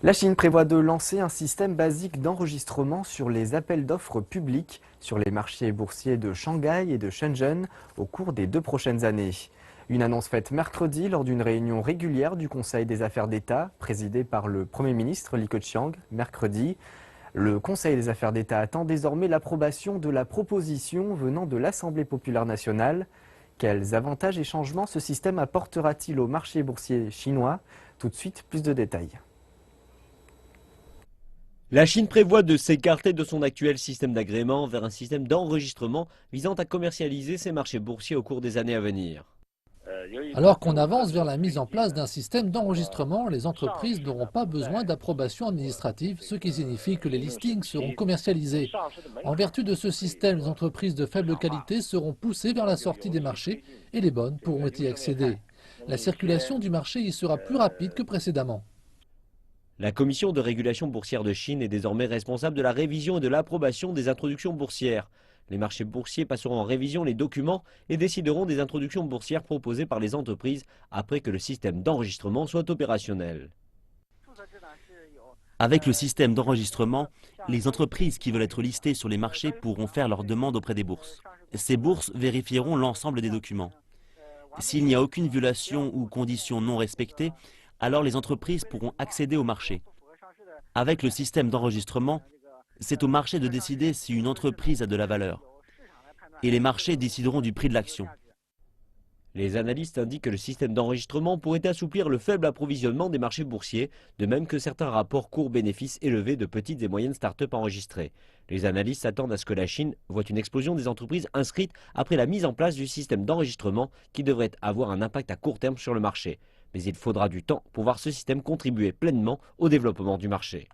La Chine prévoit de lancer un système basique d'enregistrement sur les appels d'offres publics sur les marchés boursiers de Shanghai et de Shenzhen au cours des 2 prochaines années. Une annonce faite mercredi lors d'une réunion régulière du Conseil des affaires d'État, présidée par le Premier ministre Li Keqiang mercredi. Le Conseil des affaires d'État attend désormais l'approbation de la proposition venant de l'Assemblée populaire nationale. Quels avantages et changements ce système apportera-t-il au marché boursier chinois? Tout de suite, plus de détails. La Chine prévoit de s'écarter de son actuel système d'agrément vers un système d'enregistrement visant à commercialiser ses marchés boursiers au cours des années à venir. Alors qu'on avance vers la mise en place d'un système d'enregistrement, les entreprises n'auront pas besoin d'approbation administrative, ce qui signifie que les listings seront commercialisés. En vertu de ce système, les entreprises de faible qualité seront poussées vers la sortie des marchés et les bonnes pourront y accéder. La circulation du marché y sera plus rapide que précédemment. La Commission de régulation boursière de Chine est désormais responsable de la révision et de l'approbation des introductions boursières. Les marchés boursiers passeront en révision les documents et décideront des introductions boursières proposées par les entreprises après que le système d'enregistrement soit opérationnel. Avec le système d'enregistrement, les entreprises qui veulent être listées sur les marchés pourront faire leur demande auprès des bourses. Ces bourses vérifieront l'ensemble des documents. S'il n'y a aucune violation ou condition non respectée, alors les entreprises pourront accéder au marché. Avec le système d'enregistrement, c'est au marché de décider si une entreprise a de la valeur. Et les marchés décideront du prix de l'action. Les analystes indiquent que le système d'enregistrement pourrait assouplir le faible approvisionnement des marchés boursiers, de même que certains rapports coûts-bénéfices élevés de petites et moyennes start-up enregistrées. Les analystes s'attendent à ce que la Chine voit une explosion des entreprises inscrites après la mise en place du système d'enregistrement qui devrait avoir un impact à court terme sur le marché. Mais il faudra du temps pour voir ce système contribuer pleinement au développement du marché.